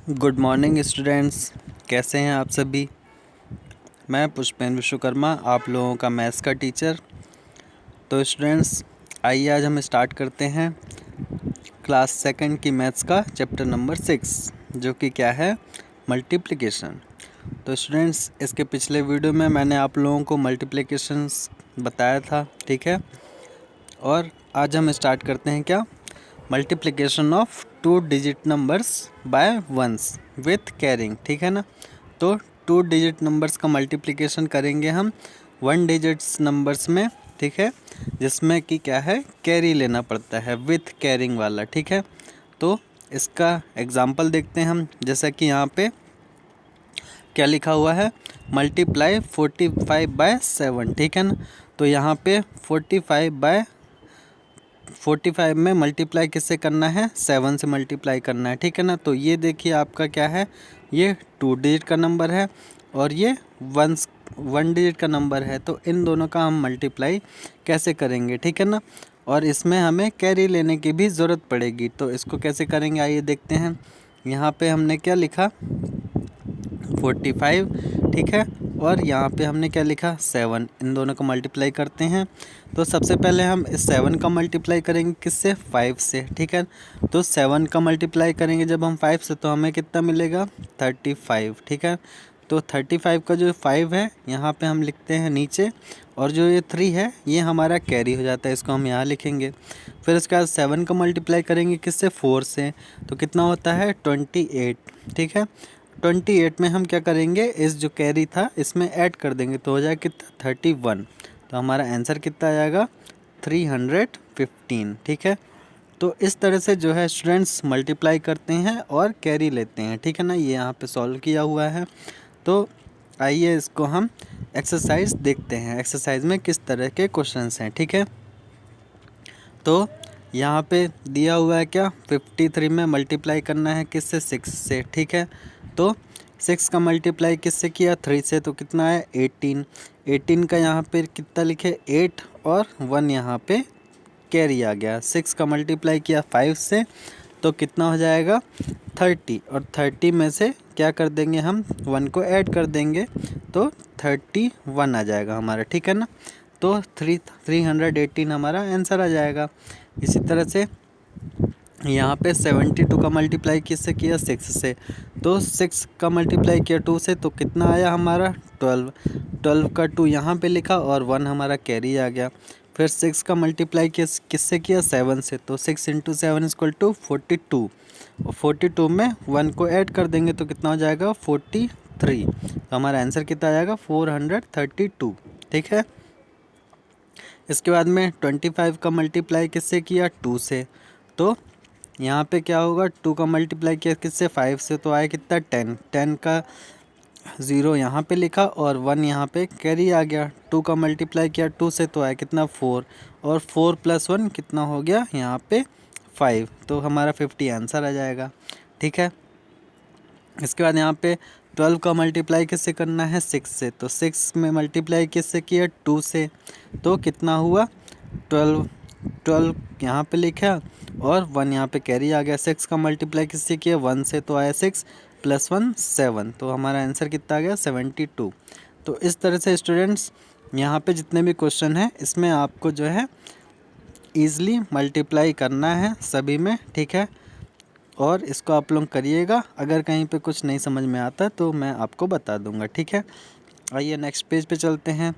Good morning students, कैसे हैं आप सभी। मैं पुष्पेंद्र विश्वकर्मा, आप लोगों का मैथ्स का टीचर। तो स्टूडेंट्स, आइए आज हम स्टार्ट करते हैं क्लास सेकंड की मैथ्स का चैप्टर नंबर 6, जो कि क्या है, मल्टीप्लिकेशन। तो स्टूडेंट्स, इसके पिछले वीडियो में मैंने आप लोगों को मल्टीप्लिकेशंस बताया था, ठीक है। और आज हम स्टार्ट करते हैं क्या, multiplication of 2 digit numbers by ones with carrying, ठीक है ना। तो 2 डिजिट नंबर्स का मल्टीप्लिकेशन करेंगे हम 1 डिजिट्स नंबर्स में, ठीक है, जिसमें कि क्या है, कैरी लेना पड़ता है, विथ कैरिंग वाला, ठीक है। तो इसका एग्जांपल देखते हैं हम, जैसा कि यहाँ पे क्या लिखा हुआ है, मल्टीप्लाई 45/7, ठीक है ना। तो यहाँ पे 45 में मल्टीप्लाई किससे करना है, 7 से मल्टीप्लाई करना है, ठीक है ना। तो ये देखिए आपका क्या है, ये 2 डिजिट का नंबर है और ये 1 डिजिट का नंबर है। तो इन दोनों का हम मल्टीप्लाई कैसे करेंगे, ठीक है ना। और इसमें हमें कैरी लेने की भी ज़रूरत पड़ेगी। तो इसको कैसे करेंगे, आइए देखते हैं। यहाँ पे हमने क्या लिखा, 45, ठीक है, और यहाँ पे हमने क्या लिखा, 7। इन दोनों को मल्टीप्लाई करते हैं। तो सबसे पहले हम इस 7 का मल्टीप्लाई करेंगे किससे, 5 से, ठीक है। तो 7 का मल्टीप्लाई करेंगे जब हम 5 से, तो हमें कितना मिलेगा, 35, ठीक है। तो 35 का जो 5 है यहाँ पे हम लिखते हैं नीचे, और जो ये 3 है ये हमारा कैरी हो जाता है, इसको हम यहाँ लिखेंगे। फिर उसके बाद 7 का मल्टीप्लाई करेंगे किससे, 4 से, तो कितना होता है, 28, ठीक है। 28 में हम क्या करेंगे, इस जो कैरी था इसमें ऐड कर देंगे, तो हो जाएगा कितना, 31। तो हमारा आंसर कितना आ जाएगा, 315, ठीक है। तो इस तरह से जो है स्टूडेंट्स मल्टीप्लाई करते हैं और कैरी लेते हैं, ठीक है ना। ये यहाँ पे सॉल्व किया हुआ है। तो आइए इसको हम एक्सरसाइज देखते हैं, एक्सरसाइज में किस तरह के क्वेश्चंस हैं, ठीक है। तो यहाँ पे दिया हुआ है क्या, 53 में मल्टीप्लाई करना है किससे, 6 से, ठीक है। तो 6 का मल्टीप्लाई किससे किया, 3 से, तो कितना है, 18 का यहाँ पे कितना लिखे, 8 और 1 यहाँ पे कैरी आ गया। 6 का मल्टीप्लाई किया 5 से, तो कितना हो जाएगा, 30, और 30 में से क्या कर देंगे हम, 1 को ऐड कर देंगे, तो 31 आ जाएगा हमारा, ठीक है ना। तो 318 हमारा आंसर आ जाएगा। इसी तरह से यहाँ पे 72 का मल्टीप्लाई किससे किया, 6 से, तो 6 का मल्टीप्लाई किया 2 से, तो कितना आया हमारा, 12 का 2 यहाँ पे लिखा और 1 हमारा कैरी आ गया। फिर 6 का मल्टीप्लाई किससे किया, 7 से, तो 6 × 7 = 42, और 42 में 1 को ऐड कर देंगे तो कितना हो जाएगा, 43। तो हमारा आंसर कितना आ जाएगा, 432, ठीक है। इसके बाद में 25 का मल्टीप्लाई किससे किया, 2 से, तो यहाँ पे क्या होगा, 2 का मल्टीप्लाई किया किससे, 5 से, तो आया कितना, 10 का 0 यहाँ पे लिखा और 1 यहाँ पे कैरी आ गया। 2 का मल्टीप्लाई किया 2 से, तो आया कितना, 4, और 4 + 1 कितना हो गया यहाँ पे, 5। तो हमारा 50 आंसर आ जाएगा, ठीक है। इसके बाद यहाँ पे 12 का मल्टीप्लाई किससे करना है, 6 से, तो 6 में मल्टीप्लाई किससे किया, 2 से, तो कितना हुआ, 12 यहाँ पे लिखा और 1 यहाँ पे कैरी आ गया। 6 का मल्टीप्लाई किससे किया, 1 से, तो आया 6 + 1 7, तो हमारा आंसर कितना आ गया, 72। तो इस तरह से स्टूडेंट्स यहाँ पे जितने भी क्वेश्चन हैं इसमें आपको जो है ईज़िली मल्टीप्लाई करना है सभी में, ठीक है। और इसको आप लोग करिएगा, अगर कहीं पे कुछ नहीं समझ में आता तो मैं आपको बता दूंगा, ठीक है। आइए नेक्स्ट पेज पे चलते हैं।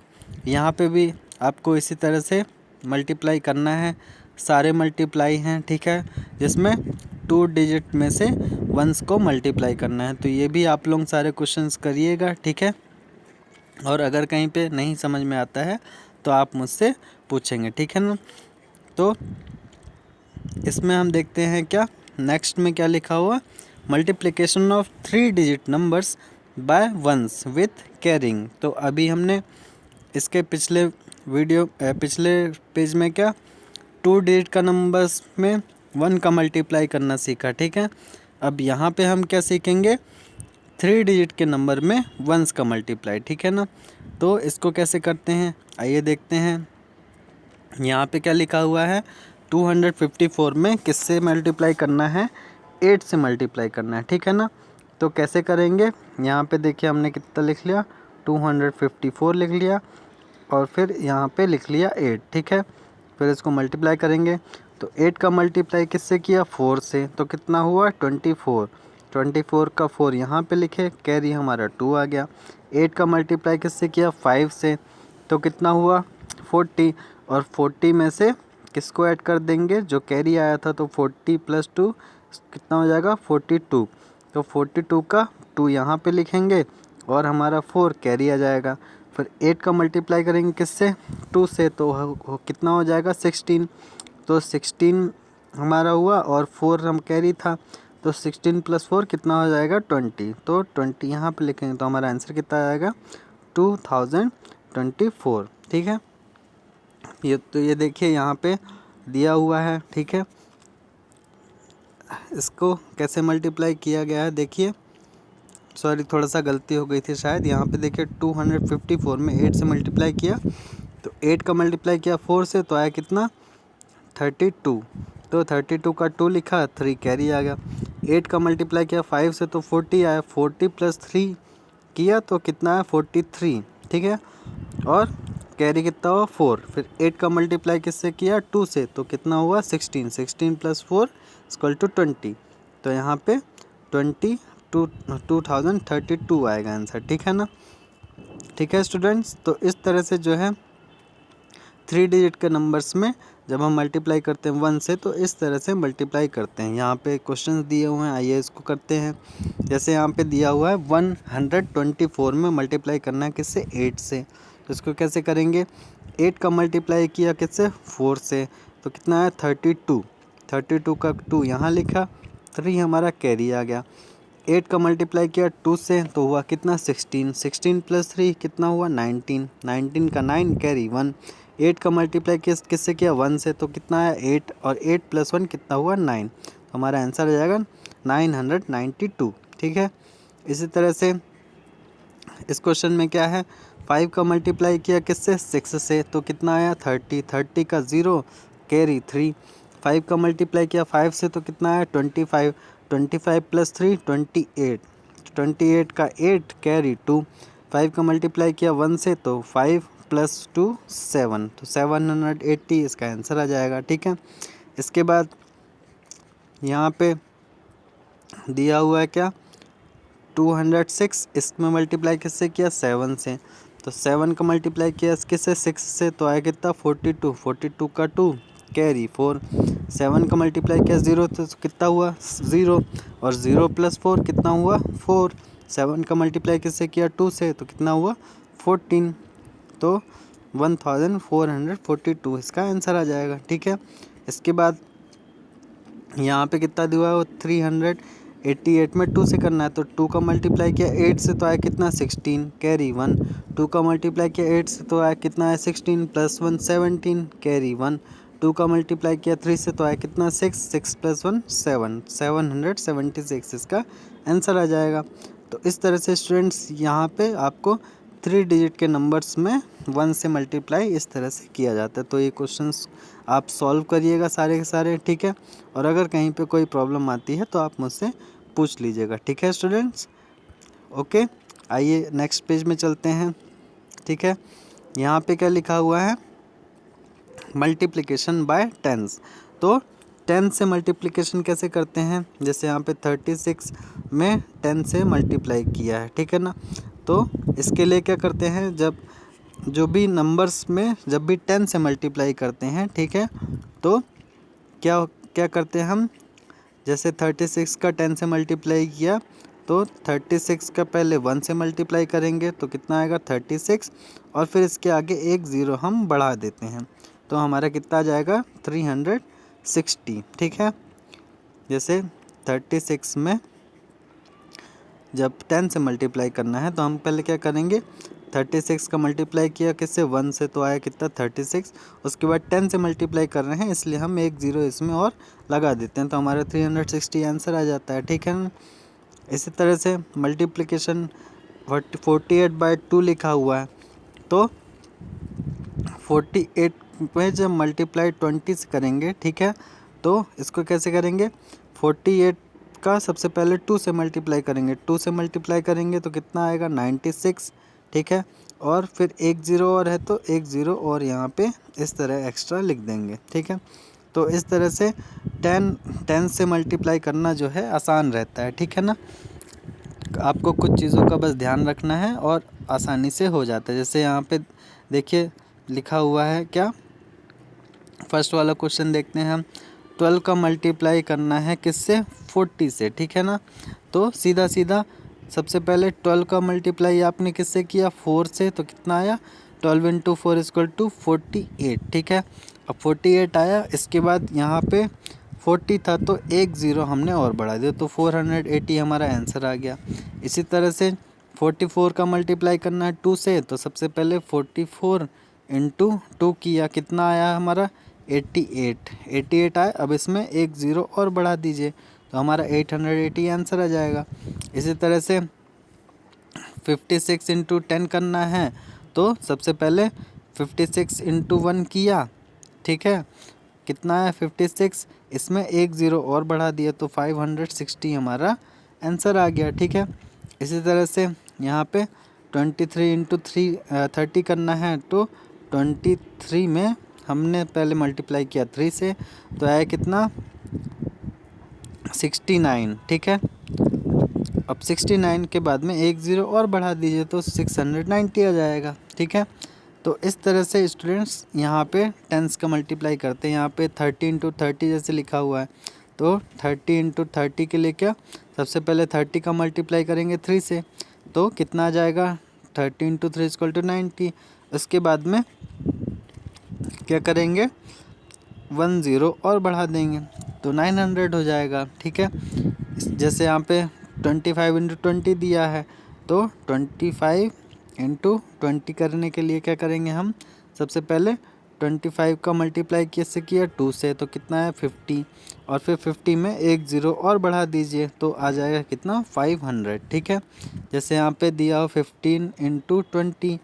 यहाँ पे भी आपको इसी तरह से मल्टीप्लाई करना है, सारे मल्टीप्लाई हैं, ठीक है, जिसमें 2 डिजिट में से वंस को मल्टीप्लाई करना है। तो ये भी आप लोग सारे क्वेश्चंस करिएगा, ठीक है। और अगर कहीं पे नहीं समझ में आता है तो आप मुझसे पूछेंगे, ठीक है ना। तो इसमें हम देखते हैं क्या, नेक्स्ट में क्या लिखा हुआ, multiplication of 3 digit numbers by ones with carrying. तो अभी हमने इसके पिछले पेज में क्या, 2 डिजिट का नंबर्स में 1 का मल्टीप्लाई करना सीखा, ठीक है। अब यहाँ पे हम क्या सीखेंगे, 3 डिजिट के नंबर में वंस का मल्टीप्लाई, ठीक है ना। तो इसको कैसे करते हैं, आइए देखते हैं। यहाँ पे क्या लिखा हुआ है, 254 में किससे मल्टीप्लाई करना है, 8 से मल्टीप्लाई करना है, ठीक है ना। तो कैसे करेंगे, यहाँ पे देखिए हमने कितना लिख लिया 254 लिख लिया और फिर यहाँ पे लिख लिया 8, ठीक है। फिर इसको मल्टीप्लाई करेंगे तो 8 का मल्टीप्लाई किससे किया 4 से, तो कितना हुआ 24। 24 का 4 यहाँ पे लिखे, कैरी हमारा 2 आ गया। 8 का मल्टीप्लाई किससे किया 5 से, तो कितना हुआ 40। और 40 में से किसको ऐड कर देंगे, जो कैरी आया था, तो 40 + 2 कितना हो जाएगा 42। तो 42 का 2 यहाँ पे लिखेंगे और हमारा 4 कैरी आ जाएगा। फिर 8 का मल्टीप्लाई करेंगे किससे 2 से, तो कितना हो जाएगा 16। तो 16 हमारा हुआ और 4 हम कैरी था, तो 16 + 4 कितना हो जाएगा 20। तो 20 यहाँ पे लिखेंगे तो हमारा आंसर कितना आएगा 2024, ठीक है। ये देखिए यहाँ पे दिया हुआ है, ठीक है। इसको कैसे मल्टीप्लाई किया गया है देखिए, सॉरी थोड़ा सा गलती हो गई थी शायद। यहाँ पे देखिए 254 में 8 से मल्टीप्लाई किया, तो 8 का मल्टीप्लाई किया 4 से, तो आया कितना 32। तो 32 का 2 लिखा, 3 कैरी आ गया। 8 का मल्टीप्लाई किया 5 से, तो 40 आया, 40 + 3 किया तो कितना आया 43, ठीक है। और कैरी कितना हुआ 4। फिर 8 का मल्टीप्लाई किससे किया 2 से, तो कितना हुआ 16। 16 + 4 = 20। तो यहाँ पे 2032 आएगा आंसर, ठीक है ना। ठीक है स्टूडेंट्स, तो इस तरह से जो है 3 डिजिट के नंबर्स में जब हम मल्टीप्लाई करते हैं 1 से, तो इस तरह से मल्टीप्लाई करते हैं। यहाँ पे क्वेश्चंस दिए हुए हैं, आइए इसको करते हैं। जैसे यहाँ पे दिया हुआ है 124 में मल्टीप्लाई करना है किससे 8 से, तो इसको कैसे करेंगे 8 का मल्टीप्लाई किया किससे 4 से, तो कितना है 32। 32 का 2 यहाँ लिखा, 3 हमारा कैरी आ गया। 8 का मल्टीप्लाई किया 2 से, तो हुआ कितना 16। 16 + 3 कितना हुआ 19। 19 का 9 कैरी 1। 8 का मल्टीप्लाई किससे किया 1 से, तो कितना है 8, और 8 + 1 कितना हुआ 9। तो हमारा आंसर आ जाएगा 992, ठीक है। इसी तरह से इस क्वेश्चन में क्या है 5 का मल्टीप्लाई किया किससे 6 से, तो कितना आया 30। 30 का 0 कैरी 3। 5 का मल्टीप्लाई किया 5 से, तो कितना आया 25। 25 + 3 28। 28 का 8 कैरी 2। 5 का मल्टीप्लाई किया 1 से, तो 5 + 2 7, तो 780 इसका आंसर आ जाएगा, ठीक है। इसके बाद यहाँ पे दिया हुआ है क्या 206, इसमें मल्टीप्लाई किससे किया 7 से, तो 7 का मल्टीप्लाई किया किससे 6 से, तो आया कितना 42। 42 का 2 कैरी 4। 7 का मल्टीप्लाई किया 0 तो कितना हुआ 0, और 0 + 4 कितना हुआ 4। 7 का मल्टीप्लाई किससे किया 2 से, तो कितना हुआ 14। तो 1442 इसका आंसर आ जाएगा, ठीक है। इसके बाद यहाँ पे कितना दिया हुआ 388 में 2 से करना है, तो 2 का मल्टीप्लाई किया 8 से, तो आया कितना 16 कैरी 1। 2 का मल्टीप्लाई किया 8 से, तो आया कितना है 16 + 1 17 कैरी 1। 2 का मल्टीप्लाई किया 3 से, तो आया कितना 6 6 + 1 7 776 इसका आंसर आ जाएगा। तो इस तरह से स्टूडेंट्स यहाँ पे आपको 3 डिजिट के नंबर्स में 1 से मल्टीप्लाई इस तरह से किया जाता है। तो ये क्वेश्चंस आप सॉल्व करिएगा सारे के सारे, ठीक है। और अगर कहीं पे कोई प्रॉब्लम आती है तो आप मुझसे पूछ लीजिएगा, ठीक है स्टूडेंट्स। ओके, आइए नेक्स्ट पेज में चलते हैं, ठीक है। यहाँ पे क्या लिखा हुआ है मल्टीप्लिकेशन बाय टेंस। तो 10 से मल्टीप्लिकेशन कैसे करते हैं, जैसे यहाँ पे 36 में 10 से मल्टीप्लाई किया है, ठीक है ना। तो इसके लिए क्या करते हैं, जब जो भी नंबर्स में जब भी 10 से मल्टीप्लाई करते हैं, ठीक है, तो क्या क्या करते हैं हम, जैसे 36 का 10 से मल्टीप्लाई किया, तो 36 का पहले 1 से मल्टीप्लाई करेंगे, तो कितना आएगा 36, और फिर इसके आगे एक ज़ीरो हम बढ़ा देते हैं, तो हमारा कितना आ जाएगा 360, ठीक है। जैसे 36 में जब 10 से मल्टीप्लाई करना है, तो हम पहले क्या करेंगे 36 का मल्टीप्लाई किया किससे 1 से, तो आया कितना 36। उसके बाद 10 से मल्टीप्लाई कर रहे हैं, इसलिए हम एक ज़ीरो इसमें और लगा देते हैं, तो हमारा 360 आंसर आ जाता है, ठीक है ना। इसी तरह से मल्टीप्लिकेशन 48/2 लिखा हुआ है, तो 48 में जब मल्टीप्लाई 20 से करेंगे, ठीक है, तो इसको कैसे करेंगे 48 का सबसे पहले 2 से मल्टीप्लाई करेंगे, 2 से मल्टीप्लाई करेंगे तो कितना आएगा 96, ठीक है। और फिर एक ज़ीरो और है तो एक ज़ीरो और यहाँ पे इस तरह एक्स्ट्रा लिख देंगे, ठीक है। तो इस तरह से 10 से मल्टीप्लाई करना जो है आसान रहता है, ठीक है ना। आपको कुछ चीज़ों का बस ध्यान रखना है और आसानी से हो जाता है। जैसे यहाँ पे देखिए लिखा हुआ है क्या, फर्स्ट वाला क्वेश्चन देखते हैं हम। 12 का मल्टीप्लाई करना है किससे, 40 से, ठीक है ना। तो सीधा सीधा सबसे पहले 12 का मल्टीप्लाई आपने किससे किया, 4 से, तो कितना आया 12 इंटू 4 इक्वल टू 48, ठीक है। अब 48 आया, इसके बाद यहाँ पे 40 था तो एक ज़ीरो हमने और बढ़ा दिया तो 480 हमारा आंसर आ गया। इसी तरह से 44 का मल्टीप्लाई करना है 2 से, तो सबसे पहले 44 इंटू 2 किया, कितना आया हमारा 88 आया। अब इसमें एक ज़ीरो और बढ़ा दीजिए तो हमारा 880 आंसर आ जाएगा। इसी तरह से 56 इंटू 10 करना है तो सबसे पहले 56 इंटू 1 किया, ठीक है, कितना है 56, इसमें एक ज़ीरो और बढ़ा दिया तो 560 हमारा आंसर आ गया, ठीक है। इसी तरह से यहाँ पे 23 इंटू 30 करना है तो 23 में हमने पहले मल्टीप्लाई किया 3 से तो आया कितना 69, ठीक है। अब 69 के बाद में एक ज़ीरो और बढ़ा दीजिए तो 690 आ जाएगा, ठीक है। तो इस तरह से स्टूडेंट्स यहाँ पे टेंस का मल्टीप्लाई करते हैं। यहाँ पे 30 इंटू 30 जैसे लिखा हुआ है तो 30 इंटू 30 के लिए क्या, सबसे पहले 30 का मल्टीप्लाई करेंगे 3 से तो कितना आ जाएगा 30 इंटू 3 इक्वल टू 90। उसके बाद में क्या करेंगे 1 ज़ीरो और बढ़ा देंगे तो 900 हो जाएगा, ठीक है। जैसे यहाँ पे 25 इंटू 20 दिया है तो 25 इंटू 20 करने के लिए क्या करेंगे हम, सबसे पहले 25 का मल्टीप्लाई किससे किया 2 से तो कितना है 50 और फिर 50 में एक ज़ीरो और बढ़ा दीजिए तो आ जाएगा कितना 500, ठीक है। जैसे यहाँ पे दिया हो 15 इंटू 20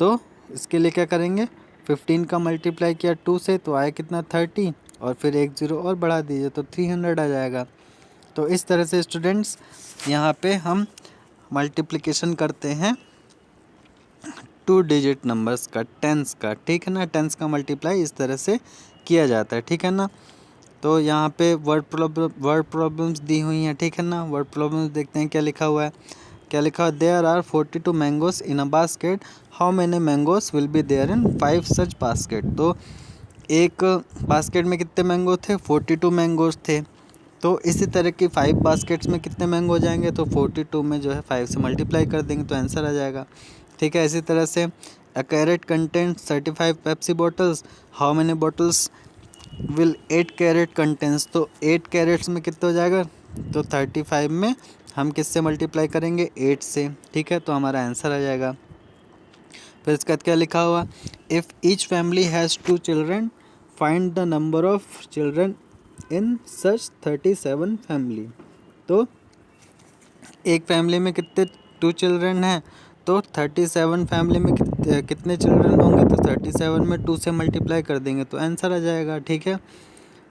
तो इसके लिए क्या करेंगे 15 का मल्टीप्लाई किया 2 से तो आया कितना 30 और फिर एक ज़ीरो और बढ़ा दीजिए तो 300 आ जाएगा। तो इस तरह से स्टूडेंट्स यहाँ पे हम मल्टीप्लिकेशन करते हैं 2 डिजिट नंबर्स का, टेंस का, ठीक है ना। टेंस का मल्टीप्लाई इस तरह से किया जाता है, ठीक है ना। तो यहाँ पे वर्ड प्रॉब्लम्स दी हुई हैं, ठीक है ना। वर्ड प्रॉब्लम्स देखते हैं क्या लिखा हुआ है। क्या लिखा है, there are 42 mangoes in a basket, how many mangoes will be there in 5 such basket. तो एक बास्केट में कितने मैंगो थे, 42 मैंगोस थे। तो इसी तरह की 5 बास्केट्स में कितने मैंगो हो जाएंगे, तो 42 में जो है 5 से मल्टीप्लाई कर देंगे तो आंसर आ जाएगा, ठीक है। इसी तरह से a carat content 35 Pepsi bottles, how many bottles will 8 carat contents. तो 8 कैरेट्स में कितना हो जाएगा, तो 35 में हम किससे मल्टीप्लाई करेंगे 8 से, ठीक है, तो हमारा आंसर आ जाएगा। फिर इसके बाद क्या लिखा हुआ, if each family has 2 children find the number of children in such 37 family. तो एक फैमिली में कितने 2 चिल्ड्रन हैं तो 37 फैमिली में कितने चिल्ड्रन होंगे, तो 37 में 2 से मल्टीप्लाई कर देंगे तो आंसर आ जाएगा, ठीक है।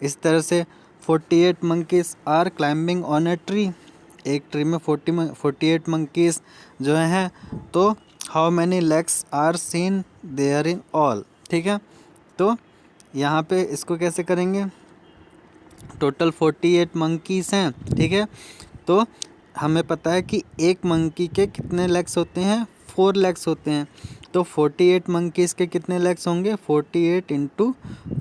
इस तरह से 48 monkeys are climbing on a tree, एक ट्री में 48 मंकीज़ जो हैं तो how many legs are seen there in all, ठीक है। तो यहाँ पे इसको कैसे करेंगे, टोटल 48 मंकीज़ हैं, ठीक है। तो हमें पता है कि एक मंकी के कितने लेग्स होते हैं, 4 लेग्स होते हैं। तो 48 मंकीज़ के कितने लेग्स होंगे, 48 इंटू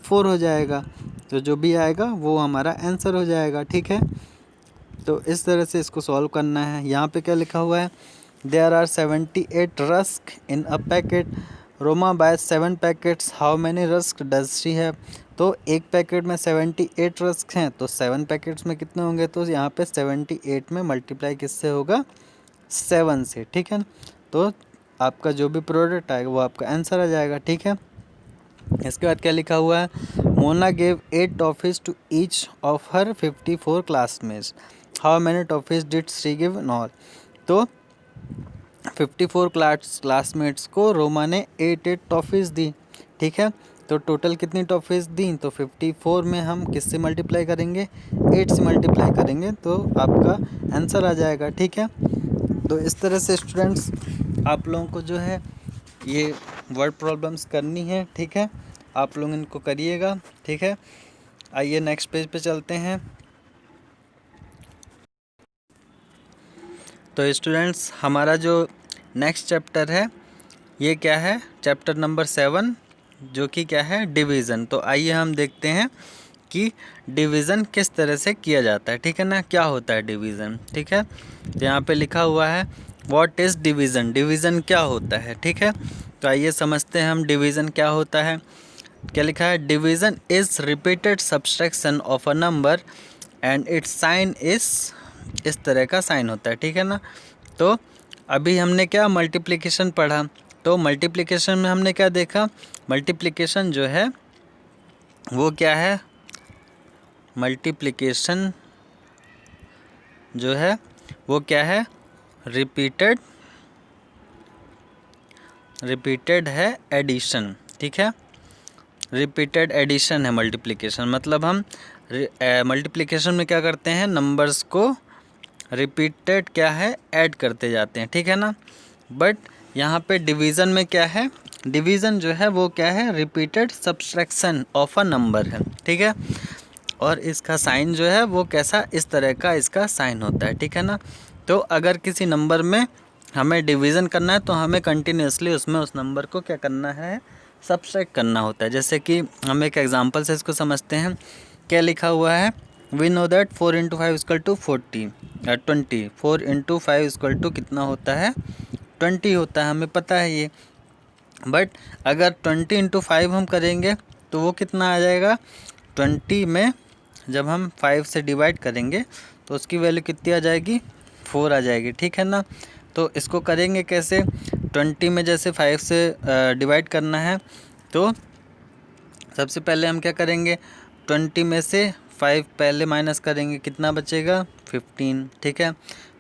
4 हो जाएगा। तो जो भी आएगा वो हमारा आंसर हो जाएगा, ठीक है। तो इस तरह से इसको सॉल्व करना है। यहाँ पे क्या लिखा हुआ है, there are 78 rusk in a packet, Roma buy 7 packets, how many rusk does she have. तो एक पैकेट में 78 रस्क हैं तो 7 पैकेट्स में कितने होंगे, तो यहाँ पे 78 में मल्टीप्लाई किससे होगा 7 से, ठीक है। तो आपका जो भी प्रोडक्ट आएगा वो आपका आंसर आ जाएगा, ठीक है। इसके बाद क्या लिखा हुआ है, Mona gave 8 toffees to each of her 54 classmates, how many toffees did she give in all. तो 54 क्लासमेट्स को रोमा ने 8 टॉफीज़ दी, ठीक है। तो टोटल कितनी टॉफ़ीज़ दी, तो 54 में हम किससे मल्टीप्लाई करेंगे, 8 से मल्टीप्लाई करेंगे तो आपका आंसर आ जाएगा। ठीक है, तो इस तरह से स्टूडेंट्स आप लोगों को जो है ये वर्ड प्रॉब्लम्स करनी है। ठीक है, आप लोग इनको करिएगा। ठीक है, आइए नेक्स्ट पेज पे चलते हैं। तो स्टूडेंट्स हमारा जो नेक्स्ट चैप्टर है ये क्या है, चैप्टर नंबर 7, जो कि क्या है, डिवीज़न। तो आइए हम देखते हैं कि डिवीज़न किस तरह से किया जाता है। ठीक है ना, क्या होता है डिवीज़न। ठीक है, तो यहाँ पे लिखा हुआ है व्हाट इज़ डिवीज़न, डिवीज़न क्या होता है। ठीक है, तो आइए समझते हैं हम डिवीज़न क्या होता है। क्या लिखा है, division is repeated subtraction of a number and its sign इस तरह का साइन होता है। ठीक है ना, तो अभी हमने क्या मल्टीप्लिकेशन पढ़ा, तो मल्टीप्लिकेशन में हमने क्या देखा, मल्टीप्लिकेशन जो है वो क्या है, मल्टीप्लिकेशन जो है वो क्या है, रिपीटेड है एडिशन। ठीक है, रिपीटेड एडिशन है मल्टीप्लिकेशन, मतलब हम मल्टीप्लिकेशन में क्या करते हैं, नंबर्स को रिपीटेड क्या है, ऐड करते जाते हैं। ठीक है ना, बट यहाँ पे डिवीज़न में क्या है, डिवीज़न जो है वो क्या है, repeated subtraction of a number है। ठीक है, और इसका साइन जो है वो कैसा, इस तरह का इसका साइन होता है। ठीक है ना, तो अगर किसी नंबर में हमें डिवीज़न करना है तो हमें कंटिन्यूसली उसमें उस नंबर को क्या करना है, सब्सट्रैक्ट करना होता है। जैसे कि हम एक एग्जांपल से इसको समझते हैं। क्या लिखा हुआ है, वी नो दैट 4 × 5 = 40 20, 4 × 5 कितना होता है, 20 होता है, हमें पता है ये। बट अगर 20 × 5 हम करेंगे तो वो कितना आ जाएगा, 20 में जब हम 5 से डिवाइड करेंगे तो उसकी वैल्यू कितनी आ जाएगी, 4 आ जाएगी। ठीक है ना, तो इसको करेंगे कैसे, 20 में जैसे 5 से डिवाइड करना है तो सबसे पहले हम क्या करेंगे, 20 में से 5 पहले माइनस करेंगे, कितना बचेगा, 15। ठीक है,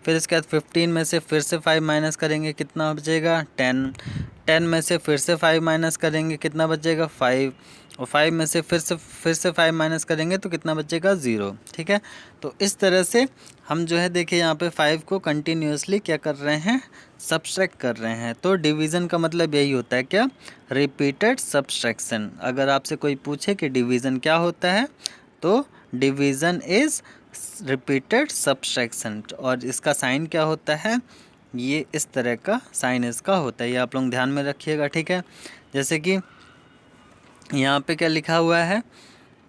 फिर इसके बाद 15 में से फिर से 5 माइनस करेंगे, कितना बचेगा, 10। 10 में से फिर से 5 माइनस करेंगे, कितना बचेगा, 5। और 5 में से फिर से 5 माइनस करेंगे तो कितना बचेगा, 0। ठीक है, तो इस तरह से हम जो है देखिए यहाँ पे 5 को कंटिन्यूसली क्या कर रहे हैं, सब्सट्रैक्ट कर रहे हैं। तो डिवीज़न का मतलब यही होता है, क्या, रिपीटेड सब्सट्रैक्शन। अगर आपसे कोई पूछे कि डिवीज़न क्या होता है तो डिवीज़न इज़ रिपीटेड सब्सट्रैक्शन, और इसका साइन क्या होता है, ये इस तरह का साइन इसका होता है, ये आप लोग ध्यान में रखिएगा। ठीक है, जैसे कि यहाँ पे क्या लिखा हुआ है,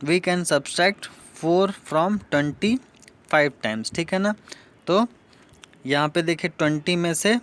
we can subtract 4 from 25 times. ठीक है ना, तो यहाँ पे देखिए 20 में से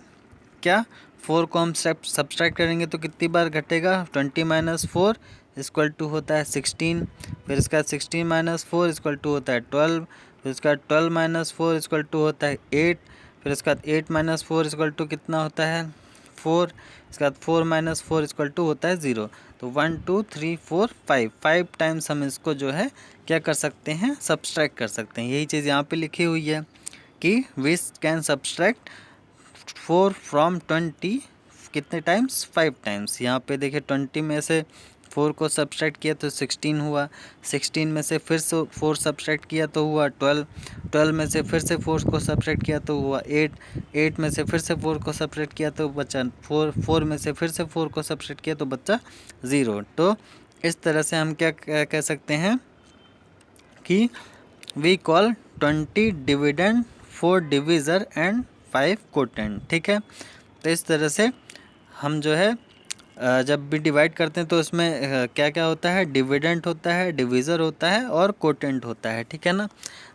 क्या 4 को हम सब्सट्रैक्ट करेंगे तो कितनी बार घटेगा, 20 - 4 = होता है 16। फिर इसका 16 - 4 = होता है 12। फिर इसका 12 - 4 = होता है 8। फिर इसका 8 - 4 = कितना होता है, 4। इसका 4 - 4 = होता है 0। तो 1 2 3 4 5 टाइम्स हम इसको जो है क्या कर सकते हैं, सब्सट्रैक्ट कर सकते हैं। यही चीज़ यहाँ पे लिखी हुई है कि वी कैन सब्सट्रैक्ट 4 from 20 कितने टाइम्स, 5 टाइम्स। यहाँ पे देखिए 20 में से 4 को सब्सट्रैक्ट किया तो 16 हुआ, 16 में से फिर से 4 सब्सट्रैक्ट किया तो हुआ 12, 12 में से फिर से 4 को सब्सट्रैक्ट किया तो हुआ 8, 8 में से फिर से 4 को सब्सट्रैक्ट किया तो बचा 4, 4 में से फिर से 4 को सब्सट्रैक्ट किया तो बचा 0। तो इस तरह से हम क्या कह सकते हैं कि we call 20 dividend, 4 divisor and 5 quotient. ठीक है, तो इस तरह से हम जो है जब भी डिवाइड करते हैं तो उसमें क्या क्या होता है, डिविडेंट होता है, डिविज़र होता है और कोटेंट होता है। ठीक है ना,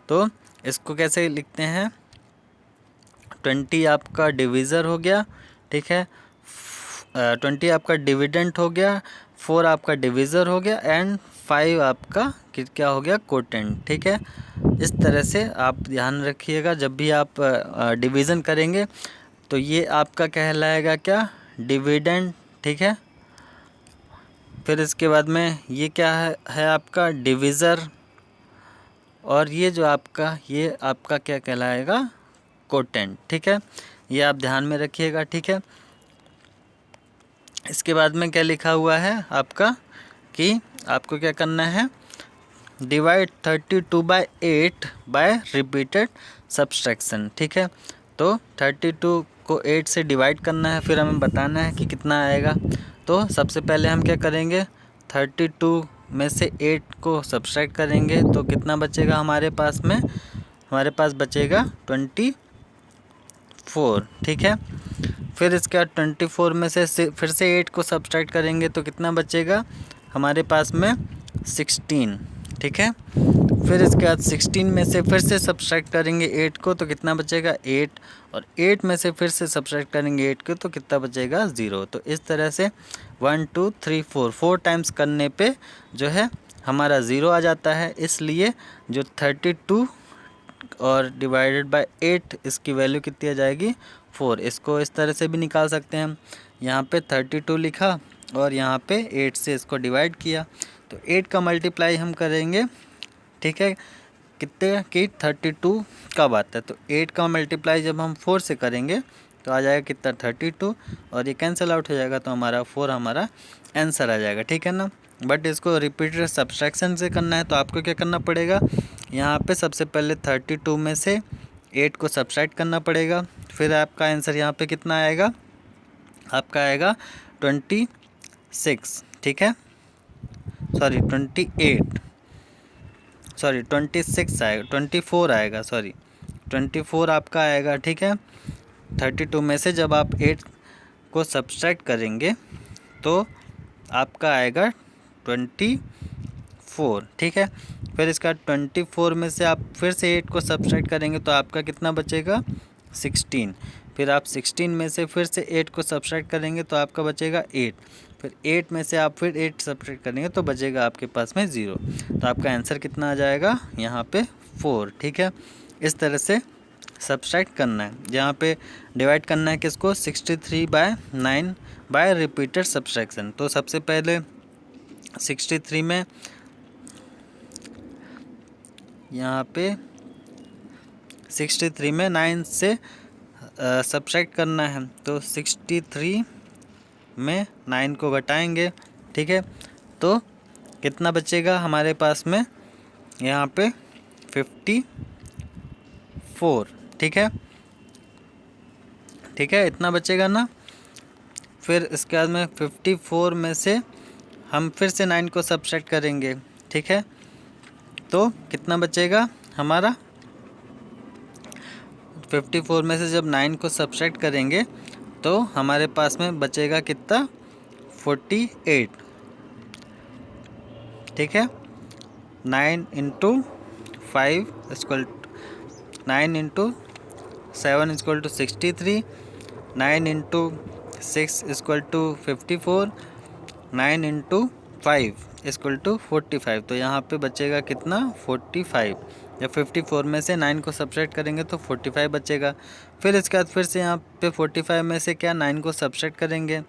तो इसको कैसे लिखते हैं, 20 आपका डिविज़र हो गया। ठीक है, 20 आपका डिविडेंट हो गया, 4 आपका डिविज़र हो गया एंड 5 आपका क्या हो गया, कोटेंट। ठीक है, इस तरह से आप ध्यान रखिएगा जब भी आप डिवीज़न करेंगे तो ये आपका कहलाएगा क्या, डिविडेंड। ठीक है, फिर इसके बाद में ये क्या है आपका डिविज़र, और ये जो आपका ये आपका क्या कहलाएगा, कोटेंट। ठीक है, ये आप ध्यान में रखिएगा। ठीक है, इसके बाद में क्या लिखा हुआ है आपका, कि आपको क्या करना है, डिवाइड 32/8 बाय रिपीटेड सब्सट्रैक्शन। ठीक है, तो 32 को 8 से डिवाइड करना है, फिर हमें बताना है कि कितना आएगा। तो सबसे पहले हम क्या करेंगे, 32 में से 8 को सब्सट्रैक्ट करेंगे तो कितना बचेगा हमारे पास में, हमारे पास बचेगा 24। ठीक है, फिर इसके बाद 24 में से फिर से 8 को सब्सट्रैक्ट करेंगे तो कितना बचेगा हमारे पास में 16। ठीक है, फिर इसके बाद 16 में से फिर से सब्सट्रैक्ट करेंगे 8 को तो कितना बचेगा 8, और 8 में से फिर से सब्सट्रैक्ट करेंगे 8 को तो कितना बचेगा 0। तो इस तरह से 1 2 3 4 टाइम्स करने पे जो है हमारा 0 आ जाता है। इसलिए जो 32 और डिवाइडेड बाय 8 इसकी वैल्यू कितनी आ जाएगी 4। इसको इस तरह से भी निकाल सकते हैं हम, यहाँ पे 32 लिखा और यहाँ पे 8 से इसको डिवाइड किया तो 8 का मल्टीप्लाई हम करेंगे। ठीक है, कितने की 32 कब आता है, तो 8 का मल्टीप्लाई जब हम 4 से करेंगे तो आ जाएगा कितना 32, और ये कैंसिल आउट हो जाएगा तो हमारा 4 हमारा आंसर आ जाएगा। ठीक है ना, बट इसको रिपीटेड सब्सट्रैक्शन से करना है तो आपको क्या करना पड़ेगा, यहाँ पे सबसे पहले 32 में से 8 को सब्सट्रैक्ट करना पड़ेगा, फिर आपका आंसर यहाँ पे कितना आएगा, आपका आएगा 26। ठीक है, सॉरी 26 आएगा, 24 आएगा, सॉरी 24 आपका आएगा। ठीक है, 32 में से जब आप 8 को सब्सट्रैक्ट करेंगे तो आपका आएगा 24। ठीक है, फिर इसका 24 में से आप फिर से 8 को सब्सट्रैक्ट करेंगे तो आपका कितना बचेगा 16। फिर आप 16 में से फिर से 8 को सब्सट्रैक्ट करेंगे तो आपका बचेगा 8। फिर 8 में से आप फिर 8 सब्सट्रैक्ट करेंगे तो बचेगा आपके पास में 0। तो आपका आंसर कितना आ जाएगा यहाँ पे 4। ठीक है, इस तरह से सब्सट्रैक्ट करना है, जहाँ पे डिवाइड करना है किसको 63/9 बाय रिपीटेड सब्सट्रैक्शन। तो सबसे पहले 63 में यहाँ पे 63 में 9 से सब्सट्रैक्ट करना है तो 63 में 9 को घटाएंगे। ठीक है, तो कितना बचेगा हमारे पास में यहाँ पे 54। ठीक है, ठीक है, इतना बचेगा ना। फिर इसके बाद में 54 में से हम फिर से 9 को सब्सट्रैक्ट करेंगे। ठीक है, तो कितना बचेगा हमारा 54 में से जब 9 को सब्सट्रैक्ट करेंगे तो हमारे पास में बचेगा कितना 48। ठीक है, 9 into 5 equal 9 into 7 equal to 63, 9 into 6 equal to 54, 9 into 5 equal to 45। तो यहाँ पे बचेगा कितना 45। जब 54 में से 9 को सब्सट्रैक्ट करेंगे तो 45 बचेगा। फिर इसके बाद फिर से यहाँ पे 45 में से क्या 9 को सब्सट्रैक्ट करेंगे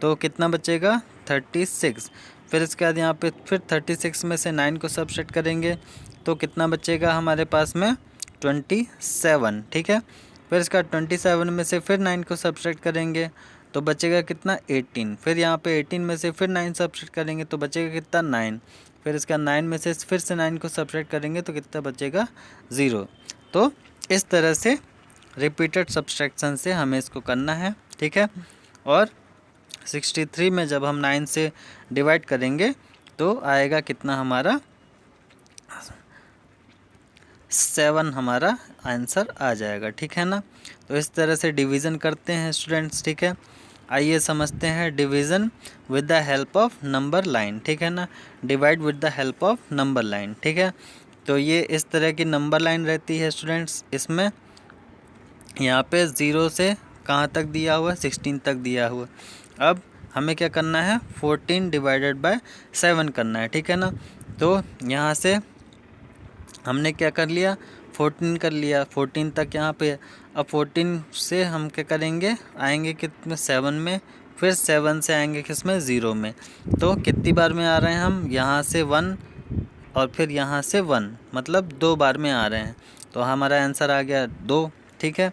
तो कितना बचेगा 36। फिर इसके बाद यहाँ पे फिर 36 में से 9 को सब्सट्रैक्ट करेंगे तो कितना बचेगा हमारे पास में 27। ठीक है, फिर इसका 27 में से फिर 9 को सब्सट्रैक्ट करेंगे तो बचेगा कितना 18। फिर यहाँ पे 18 में से फिर 9 सब्सट्रैक्ट करेंगे तो बचेगा कितना 9। फिर इसका 9 में से फिर से 9 को सब्सट्रैक्ट करेंगे तो कितना बचेगा 0। तो इस तरह से रिपीटेड सब्सट्रैक्शन से हमें इसको करना है। ठीक है, और 63 में जब हम 9 से डिवाइड करेंगे तो आएगा कितना हमारा 7 हमारा आंसर आ जाएगा। ठीक है ना, तो इस तरह से डिवीज़न करते हैं स्टूडेंट्स। ठीक है, आइए समझते हैं division with the help of number line. ठीक है ना, divide with the help of number line. ठीक है, तो ये इस तरह की नंबर लाइन रहती है स्टूडेंट्स। इसमें यहाँ पे 0 से कहाँ तक दिया हुआ 16 तक दिया हुआ। अब हमें क्या करना है 14 डिवाइडेड बाय 7 करना है। ठीक है ना, तो यहाँ से हमने क्या कर लिया 14 कर लिया, 14 तक यहाँ पे। अब 14 से हम क्या करेंगे आएंगे कितने 7 में, फिर 7 से आएंगे किसमें 0 में। तो कितनी बार में आ रहे हैं हम यहाँ से 1 और फिर यहाँ से 1, मतलब 2 बार में आ रहे हैं। तो हमारा आंसर आ गया 2। ठीक है,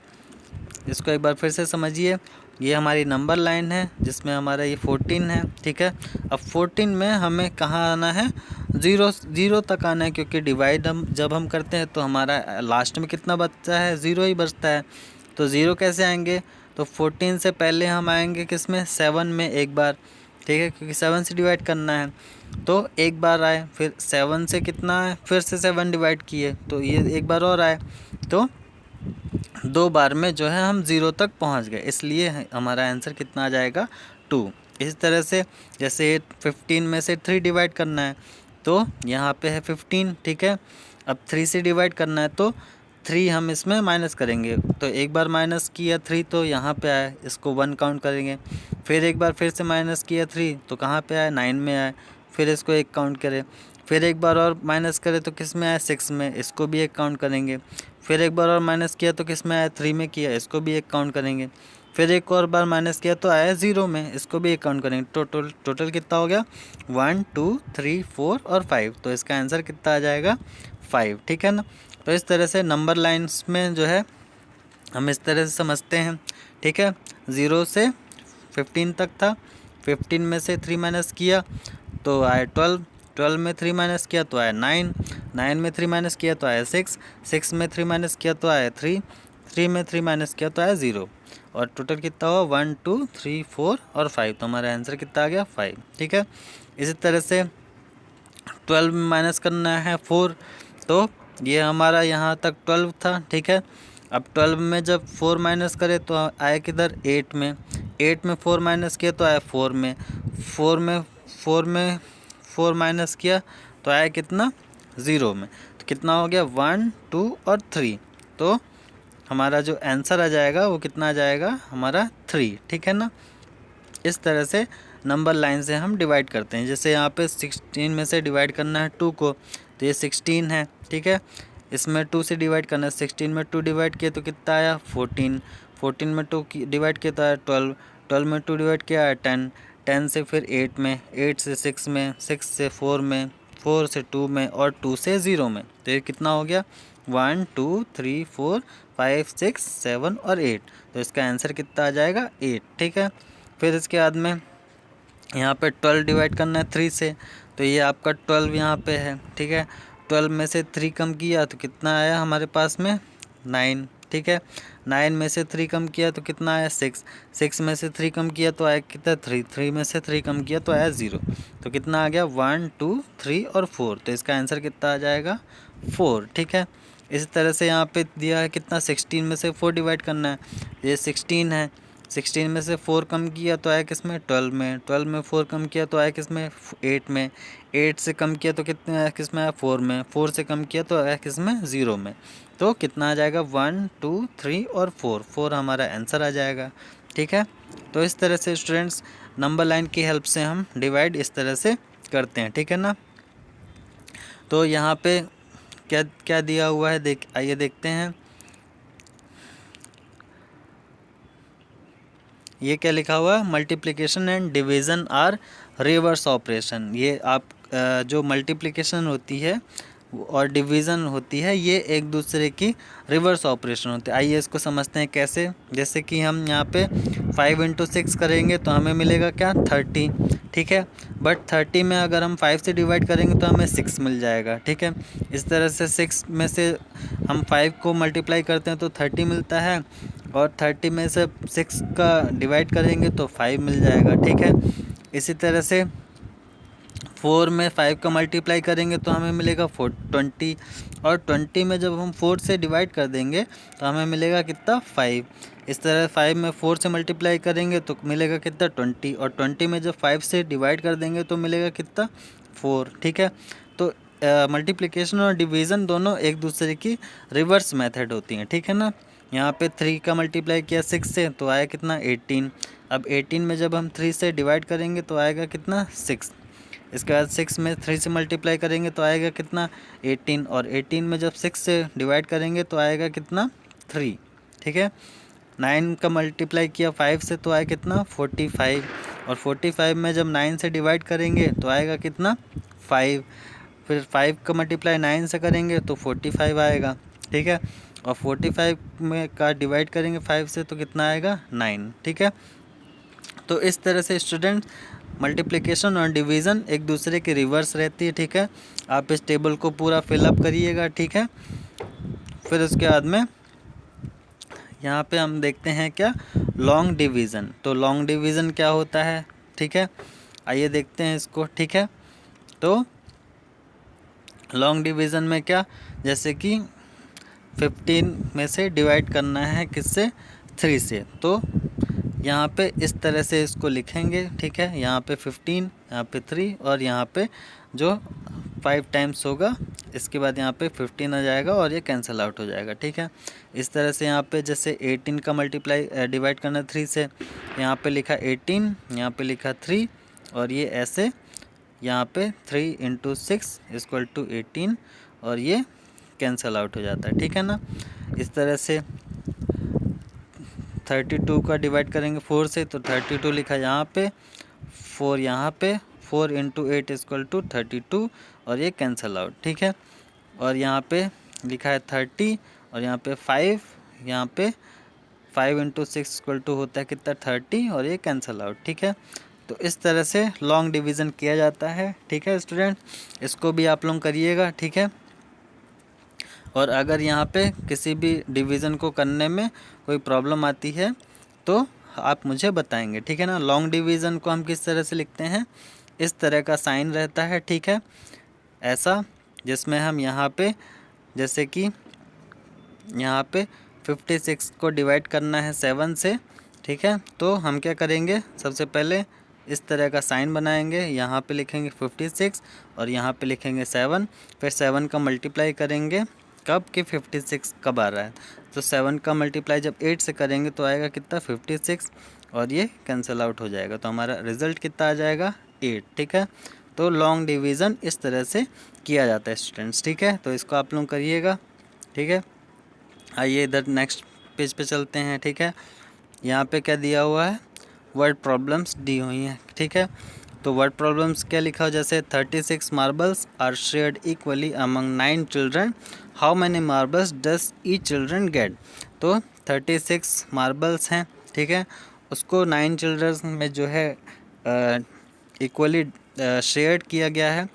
इसको एक बार फिर से समझिए ये हमारी नंबर लाइन है जिसमें हमारा ये 14 है, ठीक है। अब 14 में हमें कहाँ आना है, ज़ीरो तक आना है, क्योंकि डिवाइड जब हम करते हैं तो हमारा लास्ट में कितना बचता है, ज़ीरो ही बचता है। तो ज़ीरो कैसे आएंगे, तो 14 से पहले हम आएंगे किस में, 7 में एक बार, ठीक है, क्योंकि 7 से डिवाइड करना है तो एक बार आए, फिर 7 से कितना है, फिर से 7 डिवाइड किए तो ये एक बार और आए, तो 2 बार में जो है हम 0 तक पहुंच गए, इसलिए हमारा आंसर कितना आ जाएगा, 2। इस तरह से जैसे 15 में से 3 डिवाइड करना है तो यहाँ पे है 15, ठीक है। अब 3 से डिवाइड करना है तो 3 हम इसमें माइनस करेंगे, तो एक बार माइनस किया 3 तो यहाँ पे आए, इसको 1 काउंट करेंगे। फिर एक बार फिर से माइनस किया 3 तो कहाँ पे आए, 9 में आए, फिर इसको 1 काउंट करें। फिर एक बार और माइनस करें तो किस में आए, 6 में, इसको भी 1 काउंट करेंगे। फिर एक बार और माइनस किया तो किस में आया, 3 में किया, इसको भी 1 काउंट करेंगे। फिर एक और बार माइनस किया तो आया 0 में, इसको भी 1 काउंट करेंगे। टोटल कितना हो गया, 1 2 3 4 और 5, तो इसका आंसर कितना आ जाएगा, 5, ठीक है ना। तो इस तरह से नंबर लाइन्स में जो है हम इस तरह से समझते हैं, ठीक है। 0 से 15 तक था, 15 में से 3 माइनस किया तो आया 12, 12 में 3 माइनस किया तो आया 9, 9 में 3 माइनस किया तो आया 6, 6 में 3 माइनस किया तो आया 3, 3 में 3 माइनस किया तो आया 0, और टोटल कितना हुआ 1 2 3 4 और 5, तो हमारा आंसर कितना आ गया, 5, ठीक है। इसी तरह से 12 में माइनस करना है 4, तो ये हमारा यहाँ तक 12 था, ठीक है। अब 12 में जब 4 माइनस करें तो आए किधर, 8 में, 8 में 4 माइनस किया तो आया 4 में, 4 माइनस किया तो आया कितना, 0 में, तो कितना हो गया 1 2 और 3, तो हमारा जो आंसर आ जाएगा वो कितना आ जाएगा, हमारा 3, ठीक है ना। इस तरह से नंबर लाइन से हम डिवाइड करते हैं। जैसे यहाँ पे 16 में से डिवाइड करना है 2 को, तो ये 16 है, ठीक है। इसमें 2 से डिवाइड करना है, 16 में 2 डिवाइड किया तो कितना आया, 14, 14 में 2 डिवाइड किया तो आया 12, 12 में 2 डिवाइड किया आया 10, 10 से फिर 8 में, 8 से 6 में, 6 से 4 में, 4 से 2 में और 2 से 0 में, तो ये कितना हो गया 1 2 3 4 5 6 7 और 8, तो इसका आंसर कितना आ जाएगा, 8, ठीक है। फिर इसके बाद में यहाँ पे 12 डिवाइड करना है 3 से, तो ये आपका 12 यहाँ पे है, ठीक है। 12 में से 3 कम किया तो कितना आया हमारे पास में, 9, ठीक है। 9 में से 3 कम किया तो कितना आया, 6, 6 में से 3 कम किया तो आया कितना, 3, 3 में से 3 कम किया तो आया 0, तो कितना आ गया 1 2 3 और 4, तो इसका आंसर कितना आ जाएगा, 4, ठीक है। इसी तरह से यहाँ पे दिया है कितना, 16 में से 4 डिवाइड करना है, ये 16 है, 16 में से 4 कम किया तो आया किस में, 12 में, 12 में 4 कम किया तो आया किस में, 8 में, 8 से कम किया तो कितने आया किस में आया, 4 में, 4 से कम किया तो आया किस में, 0 में, तो कितना आ जाएगा 1 2 3 और 4, 4 हमारा आंसर आ जाएगा, ठीक है। तो इस तरह से स्टूडेंट्स नंबर लाइन की हेल्प से हम डिवाइड इस तरह से करते हैं, ठीक है ना। तो यहाँ पे क्या क्या दिया हुआ है, आइए देखते हैं। ये क्या लिखा हुआ है, multiplication and division are reverse operation. ये आप जो मल्टीप्लिकेशन होती है और डिवीज़न होती है ये एक दूसरे की रिवर्स ऑपरेशन होती है। आइए इसको समझते हैं कैसे। जैसे कि हम यहाँ पे 5 × 6 करेंगे तो हमें मिलेगा क्या, 30, ठीक है। बट 30 में अगर हम 5 से डिवाइड करेंगे तो हमें 6 मिल जाएगा, ठीक है। इस तरह से 6 में से हम 5 को मल्टीप्लाई करते हैं तो 30 मिलता है, और 30 में से 6 का डिवाइड करेंगे तो 5 मिल जाएगा, ठीक है। इसी तरह से 4 में 5 का मल्टीप्लाई करेंगे तो हमें मिलेगा 20, और 20 में जब हम 4 से डिवाइड कर देंगे तो हमें मिलेगा कितना, 5। इस तरह 5 में 4 से मल्टीप्लाई करेंगे तो मिलेगा कितना, 20, और 20 में जब 5 से डिवाइड कर देंगे तो मिलेगा कितना, 4, ठीक है। तो मल्टीप्लिकेशन और डिवीज़न दोनों एक दूसरे की रिवर्स मेथड होती हैं, ठीक है ना। यहाँ पे 3 का मल्टीप्लाई किया 6 से तो आया कितना, 18। अब 18 में जब हम 3 से डिवाइड करेंगे तो आएगा कितना, 6। इसके बाद 6 में 3 से मल्टीप्लाई करेंगे तो आएगा कितना, 18, और 18 में जब 6 से डिवाइड करेंगे तो आएगा कितना, 3, ठीक है। 9 का मल्टीप्लाई किया 5 से तो आया कितना, 45, और 45 में जब 9 से डिवाइड करेंगे तो आएगा कितना, 5। फिर 5 का मल्टीप्लाई 9 से करेंगे तो 45 आएगा, ठीक है। और 45 में का डिवाइड करेंगे 5 से तो कितना आएगा 9, ठीक है। तो इस तरह से स्टूडेंट मल्टीप्लिकेशन और डिवीज़न एक दूसरे के रिवर्स रहती है, ठीक है। आप इस टेबल को पूरा फिलअप करिएगा, ठीक है। फिर उसके बाद में यहाँ पे हम देखते हैं क्या, लॉन्ग डिवीज़न। तो लॉन्ग डिवीज़न क्या होता है, ठीक है, आइए देखते हैं इसको, ठीक है। तो लॉन्ग डिवीज़न में क्या, जैसे कि 15 में से डिवाइड करना है किससे, 3 से। तो यहाँ पे इस तरह से इसको लिखेंगे, ठीक है। यहाँ पे 15, यहाँ पे 3 और यहाँ पे जो 5 टाइम्स होगा इसके बाद यहाँ पे 15 आ जाएगा और ये कैंसिल आउट हो जाएगा, ठीक है। इस तरह से यहाँ पे जैसे 18 का मल्टीप्लाई डिवाइड करना 3 से, यहाँ पे लिखा 18, यहाँ पे लिखा 3 और ये ऐसे यहाँ पे 3 × 6 = 18 और ये कैंसिल आउट हो जाता है, ठीक है ना। इस तरह से 32 का डिवाइड करेंगे 4 से, तो 32 लिखा यहाँ पे, 4 यहाँ पे, 4 × 8 = 32 और ये कैंसिल आउट, ठीक है। और यहाँ पे लिखा है 30 और यहाँ पे 5, यहाँ पे 5 × 6 = होता है कितना, 30 और ये कैंसिल आउट, ठीक है। तो इस तरह से लॉन्ग डिवीज़न किया जाता है, ठीक है स्टूडेंट। इसको भी आप लोग करिएगा, ठीक है। और अगर यहाँ पे किसी भी डिवीज़न को करने में कोई प्रॉब्लम आती है तो आप मुझे बताएंगे, ठीक है ना। लॉन्ग डिवीज़न को हम किस तरह से लिखते हैं, इस तरह का साइन रहता है, ठीक है, ऐसा, जिसमें हम यहाँ पे जैसे कि यहाँ पे 56 को डिवाइड करना है 7 से, ठीक है। तो हम क्या करेंगे, सबसे पहले इस तरह का साइन बनाएंगे, यहाँ पे लिखेंगे 56 और यहाँ पे लिखेंगे 7, फिर 7 का मल्टीप्लाई करेंगे कब कि 56 कब आ रहा है, तो 7 का मल्टीप्लाई जब 8 से करेंगे तो आएगा कितना, 56 और ये कैंसिल आउट हो जाएगा, तो हमारा रिज़ल्ट कितना आ जाएगा, 8, ठीक है। तो लॉन्ग डिवीज़न इस तरह से किया जाता है स्टूडेंट्स, ठीक है। तो इसको आप लोग करिएगा, ठीक है। आइए इधर नेक्स्ट पेज पे चलते हैं, ठीक है। यहाँ पे क्या दिया हुआ है, वर्ड प्रॉब्लम्स दी हुई हैं, ठीक है। तो वर्ड प्रॉब्लम्स क्या लिखा हो, जैसे 36 marbles are shared equally among 9 children, how many marbles does each children get. तो 36 मार्बल्स हैं, ठीक है, उसको 9 चिल्ड्रन में जो है इक्वली शेयर्ड किया गया है।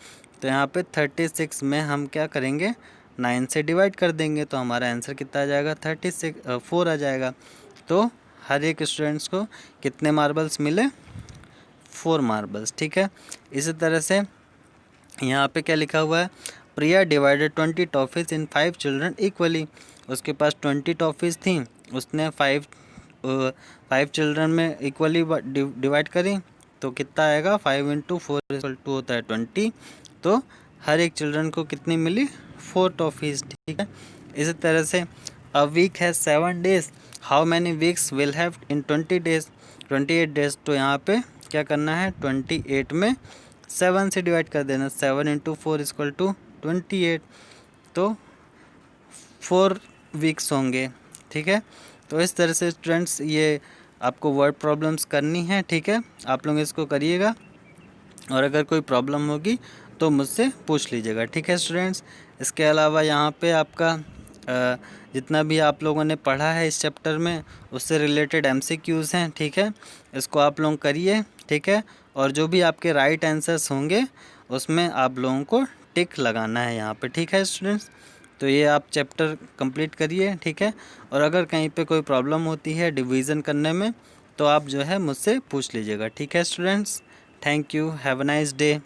तो यहाँ पे 36 में हम क्या करेंगे, 9 से डिवाइड कर देंगे तो हमारा आंसर कितना आ जाएगा, 4 आ जाएगा। तो हर एक स्टूडेंट्स को कितने मार्बल्स मिले, 4 मार्बल्स, ठीक है। इसी तरह से यहाँ पे क्या लिखा हुआ है, प्रिया डिवाइडेड 20 टॉफ़ीज़ इन 5 चिल्ड्रन इक्वली। उसके पास 20 टॉफ़ीज़ थी, उसने 5 चिल्ड्रन में इक्वली डिवाइड करी, तो कितना आएगा, 5 × 4 = होता है 20। तो हर एक चिल्ड्रन को कितनी मिली, 4 टॉफ़ीज़, ठीक है। इसी तरह से अ वीक है 7 days, how many weeks will have in 20 days, 28 days. तो यहाँ पे क्या करना है, 28 में 7 से डिवाइड कर देना, 7 × 4 = 28, तो 4 वीक्स होंगे, ठीक है। तो इस तरह से स्टूडेंट्स ये आपको वर्ड प्रॉब्लम्स करनी है, ठीक है। आप लोग इसको करिएगा और अगर कोई प्रॉब्लम होगी तो मुझसे पूछ लीजिएगा, ठीक है स्टूडेंट्स। इसके अलावा यहाँ पे आपका जितना भी आप लोगों ने पढ़ा है इस चैप्टर में उससे रिलेटेड MCQs हैं, ठीक है, इसको आप लोग करिए, ठीक है। और जो भी आपके राइट आंसर्स होंगे उसमें आप लोगों को टिक लगाना है यहाँ पे, ठीक है स्टूडेंट्स। तो ये आप चैप्टर कंप्लीट करिए, ठीक है। और अगर कहीं पे कोई प्रॉब्लम होती है डिवीज़न करने में तो आप जो है मुझसे पूछ लीजिएगा, ठीक है students. Thank you, have a nice day.